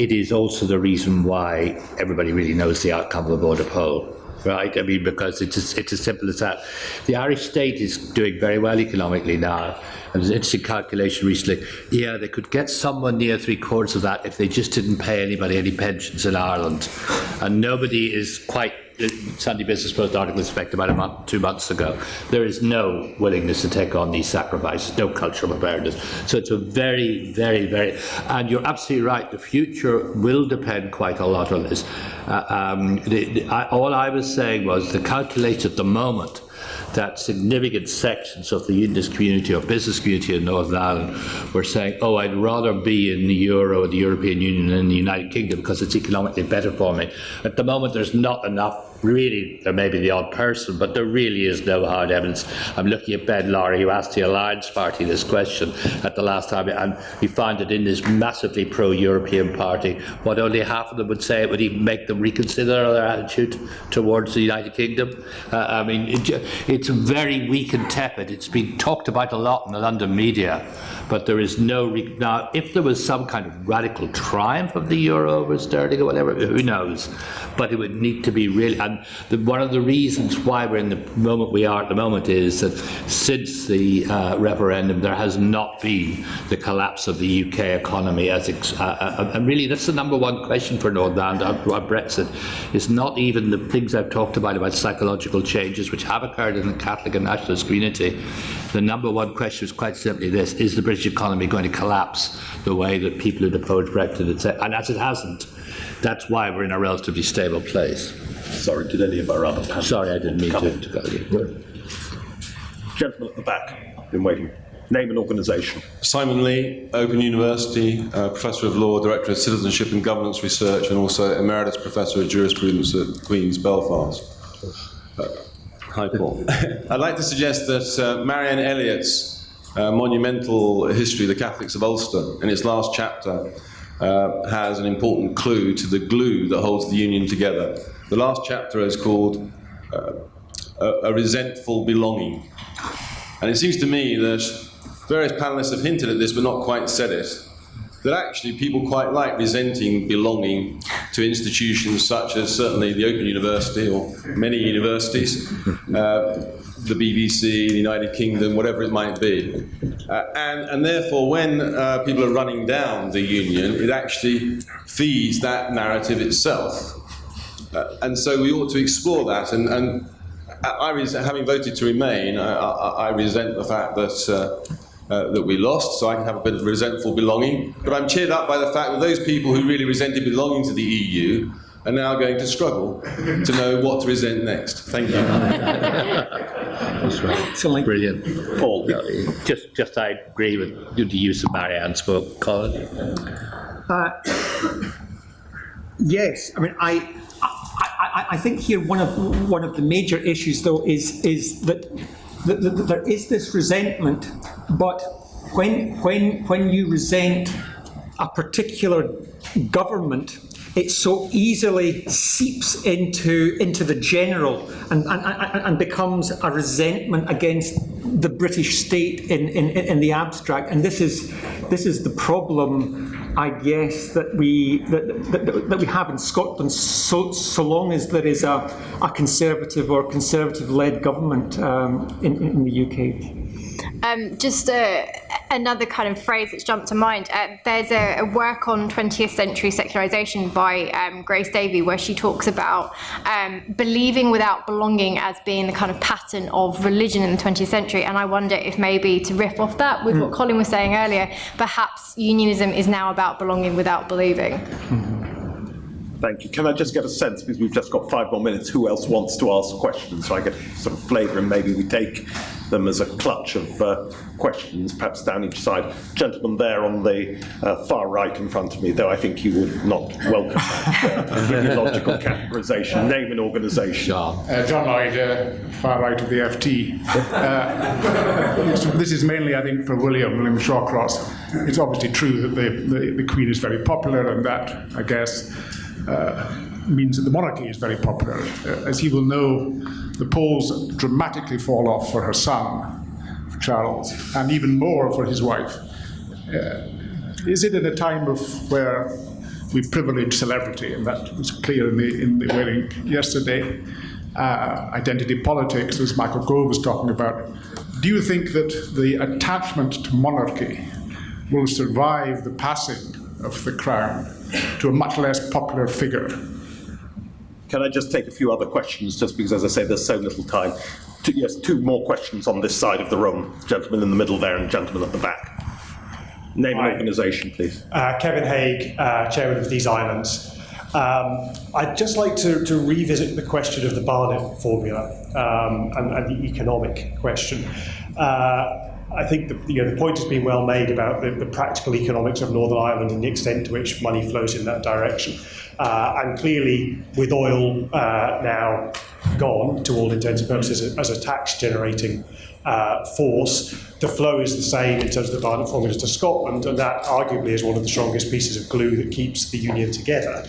it is also the reason why everybody really knows the outcome of the border poll, right? I mean, because it's as simple as that. The Irish state is doing very well economically now. And there's an interesting calculation recently. Yeah, they could get someone near 3/4 of that if they just didn't pay anybody any pensions in Ireland. And nobody is quite. The Sunday Business Post article was expected about 2 months ago. There is no willingness to take on these sacrifices, no cultural preparedness. So it's a very, very, very, and you're absolutely right, the future will depend quite a lot on this. All I was saying was the calculation at the moment that significant sections of the unionist community or business community in Northern Ireland were saying, oh, I'd rather be in the Euro or the European Union than in the United Kingdom because it's economically better for me. At the moment, there's not enough. Really, there may be the odd person, but there really is no hard evidence. I'm looking at Ben Lowry, who asked the Alliance Party this question at the last time, and he found that in this massively pro-European party, what only half of them would say it would even make them reconsider their attitude towards the United Kingdom. I mean, it's very weak and tepid. It's been talked about a lot in the London media, but there is no... Now, if there was some kind of radical triumph of the euro over sterling or whatever, who knows? But it would need to be really... And one of the reasons why we're in the moment we are at the moment is that since the referendum, there has not been the collapse of the UK economy. And really, that's the number one question for Northern Ireland on Brexit. It's not even the things I've talked about psychological changes, which have occurred in the Catholic and nationalist community. The number one question is quite simply this: is the British economy going to collapse the way that people who oppose Brexit had said? And as it hasn't, that's why we're in a relatively stable place. Sorry, did any of our other panelists? Sorry, I didn't mean to go there. Gentleman at the back, been waiting. Name and organisation. Simon Lee, Open University, Professor of Law, Director of Citizenship and Governance Research, and also Emeritus Professor of Jurisprudence at Queen's Belfast. Hi, Paul. I'd like to suggest that Marianne Elliott's monumental history, The Catholics of Ulster, in its last chapter, has an important clue to the glue that holds the Union together. The last chapter is called A Resentful Belonging. And it seems to me that various panellists have hinted at this but not quite said it, that actually people quite like resenting belonging to institutions such as certainly the Open University or many universities, the BBC, the United Kingdom, whatever it might be. And therefore, when people are running down the Union, it actually feeds that narrative itself. And so we ought to explore that. And having voted to remain, I resent the fact that we lost, so I can have a bit of resentful belonging. But I'm cheered up by the fact that those people who really resented belonging to the EU are now going to struggle to know what to present next. Thank you. That's right. Brilliant. Paul? No, just I agree with the use of Marianne spoke. Colin? Yes, I mean, I think here one of the major issues, though, is that there is this resentment, but when you resent a particular government, it so easily seeps into the general and becomes a resentment against the British state in the abstract. And this is the problem, I guess, that we have in Scotland, so long as there is a conservative or conservative-led government in the UK. Just another kind of phrase that's jumped to mind. There's a work on 20th century secularisation by Grace Davie, where she talks about believing without belonging as being the kind of pattern of religion in the 20th century. And I wonder if maybe, to riff off that with what Colin was saying earlier, perhaps unionism is now about belonging without believing. Thank you. Can I just get a sense, because we've just got 5 more minutes, who else wants to ask questions, so I get sort of flavour, and maybe we take them as a clutch of questions, perhaps down each side. Gentleman there on the far right in front of me, though I think you would not welcome that ideological categorisation. Name and organisation. John Lloyd, far right of the FT. This is mainly, I think, for William Shawcross. It's obviously true that the Queen is very popular, and that, I guess, means that the monarchy is very popular. As he will know, the polls dramatically fall off for her son, for Charles, and even more for his wife. Is it at a time where we privilege celebrity, and that was clear in the wedding yesterday, identity politics, as Michael Gove was talking about? Do you think that the attachment to monarchy will survive the passing of the crown to a much less popular figure? Can I just take a few other questions, just because, as I say, there's so little time? Yes, 2 more questions on this side of the room. Gentleman in the middle there and gentleman at the back. Name and organisation, please. Kevin Haig, Chairman of These Islands. I'd just like to revisit the question of the Barnett formula and the economic question. I think the point has been well made about the practical economics of Northern Ireland and the extent to which money flows in that direction. And clearly, with oil now gone, to all intents and purposes, as a tax-generating force, the flow is the same in terms of the Barnett formulas to Scotland, and that arguably is one of the strongest pieces of glue that keeps the union together.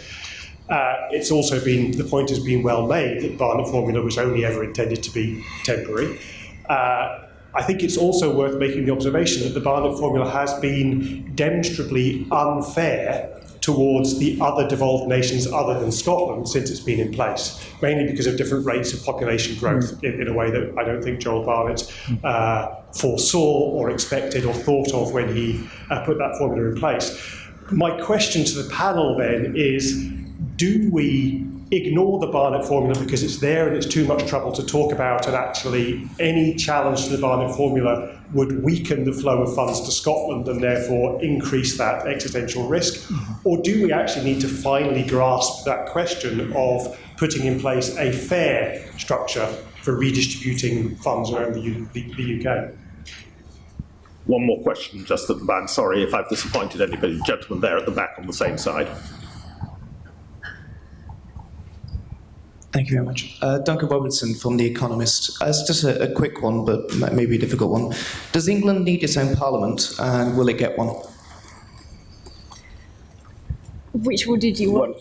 It's also been, the point has been well made that the Barnett formula was only ever intended to be temporary. I think it's also worth making the observation that the Barnett formula has been demonstrably unfair towards the other devolved nations other than Scotland since it's been in place, mainly because of different rates of population growth in a way that I don't think Joel Barnett foresaw or expected or thought of when he put that formula in place. My question to the panel then is, do we ignore the Barnett formula because it's there and it's too much trouble to talk about, and actually any challenge to the Barnett formula would weaken the flow of funds to Scotland and therefore increase that existential risk? Or do we actually need to finally grasp that question of putting in place a fair structure for redistributing funds around the UK? One more question just at the back. Sorry if I've disappointed anybody. Gentleman there at the back on the same side. Thank you very much. Duncan Robertson from The Economist. It's just a quick one, but maybe a difficult one. Does England need its own parliament, and will it get one? Which one did you want?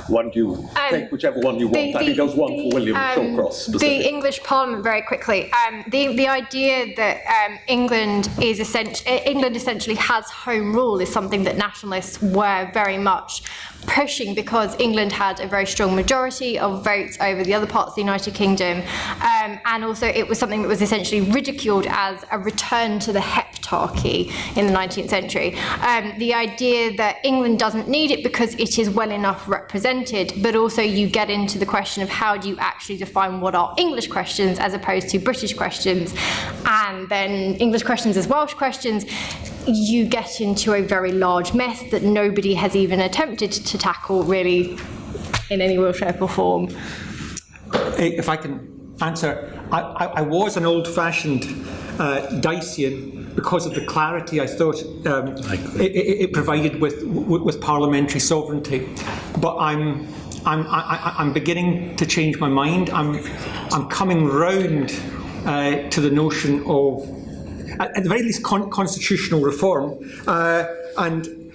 One do you take whichever one you want. I think there was one for William Shawcross. The English Parliament, very quickly. The idea that England essentially has home rule is something that nationalists were very much pushing, because England had a very strong majority of votes over the other parts of the United Kingdom, and also it was something that was essentially ridiculed as a return to the heptarchy in the 19th century. The idea that England doesn't need it because it is well enough represented, but also you get into the question of how do you actually define what are English questions as opposed to British questions, and then English questions as Welsh questions. You get into a very large mess that nobody has even attempted to tackle really in any way, shape or form? If I can answer, I was an old-fashioned Dycean because of the clarity I thought it provided with parliamentary sovereignty. But I'm beginning to change my mind. I'm coming round to the notion of, at the very least, constitutional reform, and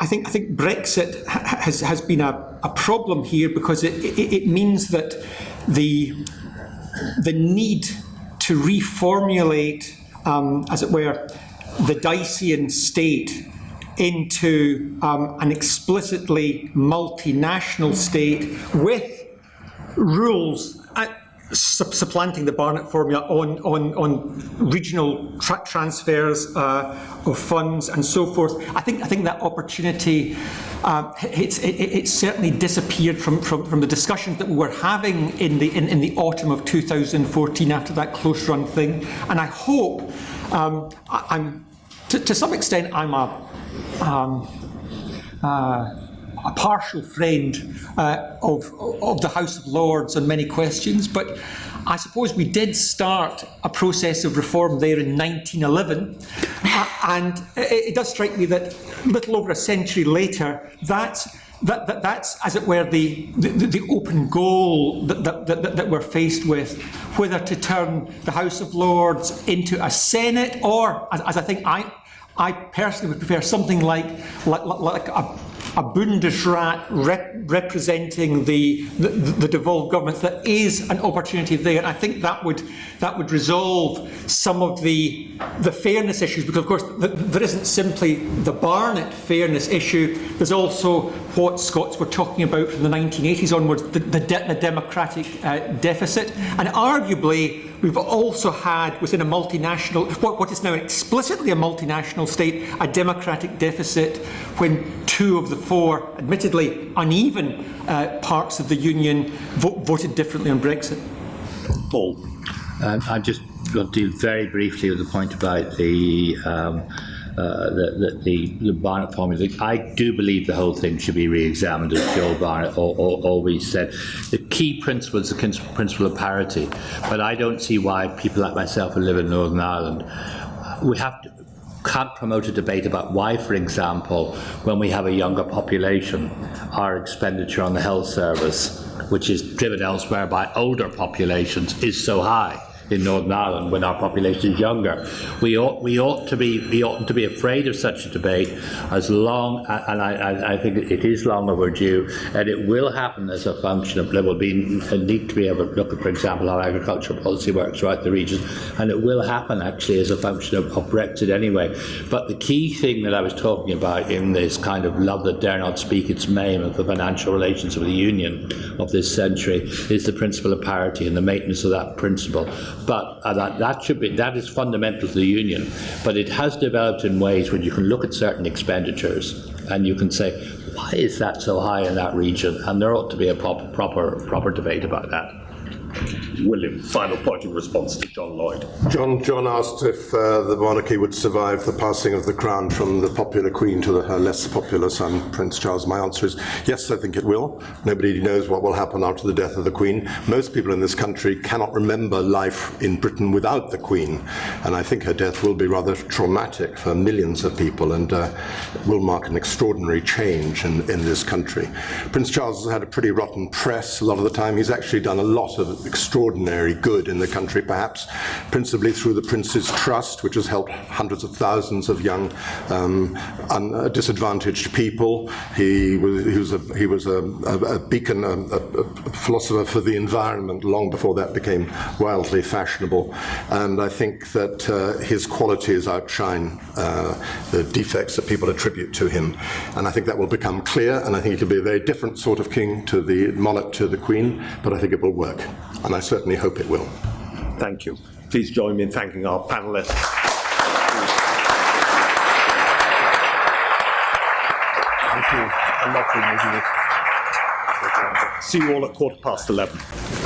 I think Brexit has been a problem here because it means that the need to reformulate, as it were, the Dycean state into an explicitly multinational state with rules supplanting the Barnett formula on regional transfers of funds and so forth. I think that opportunity it's certainly disappeared from the discussions that we were having in the autumn of 2014 after that close run thing. And I hope I'm to some extent I'm a partial friend of the House of Lords on many questions, but I suppose we did start a process of reform there in 1911, and it does strike me that a little over a century later, that's as it were the open goal that we're faced with, whether to turn the House of Lords into a Senate, or as I think I personally would prefer something like a Bundesrat representing the devolved governments. There is an opportunity there, and I think that would resolve some of the fairness issues, because of course there isn't simply the Barnett fairness issue. There's also what Scots were talking about from the 1980s onwards, the democratic deficit, and arguably we've also had within a multinational, what is now explicitly a multinational state, a democratic deficit when two of the four, admittedly uneven parts of the Union voted differently on Brexit. Paul. I'm just going to deal very briefly with the point about the Barnett formula. I do believe the whole thing should be re-examined, as Joe Barnett always said. The key principle is the principle of parity, but I don't see why people like myself who live in Northern Ireland, can't promote a debate about why, for example, when we have a younger population, our expenditure on the health service, which is driven elsewhere by older populations, is so high in Northern Ireland when our population is younger. We oughtn't to be afraid of such a debate, as long, and I think it is long overdue, and it will happen as a function of, there will be a need to be able to look at, for example, how agricultural policy works throughout the region, and it will happen actually as a function of Brexit anyway. But the key thing that I was talking about in this kind of love that dare not speak its name of the financial relations of the Union of this century is the principle of parity and the maintenance of that principle. But that is fundamental to the Union. But it has developed in ways where you can look at certain expenditures and you can say, why is that so high in that region? And there ought to be a proper debate about that. William, final point in response to John Lloyd. John asked if the monarchy would survive the passing of the crown from the popular Queen to her less popular son, Prince Charles. My answer is yes, I think it will. Nobody knows what will happen after the death of the Queen. Most people in this country cannot remember life in Britain without the Queen, and I think her death will be rather traumatic for millions of people and will mark an extraordinary change in this country. Prince Charles has had a pretty rotten press a lot of the time. He's actually done a lot of extraordinary good in the country, perhaps principally through the Prince's Trust, which has helped hundreds of thousands of young disadvantaged people. He was a beacon, a philosopher for the environment long before that became wildly fashionable. And I think that his qualities outshine the defects that people attribute to him. And I think that will become clear, and I think it will be a very different sort of king to the monarch to the Queen, but I think it will work. And I certainly hope it will. Thank you. Please join me in thanking our panellists. Thank you. A lovely meeting. See you all at 11:15.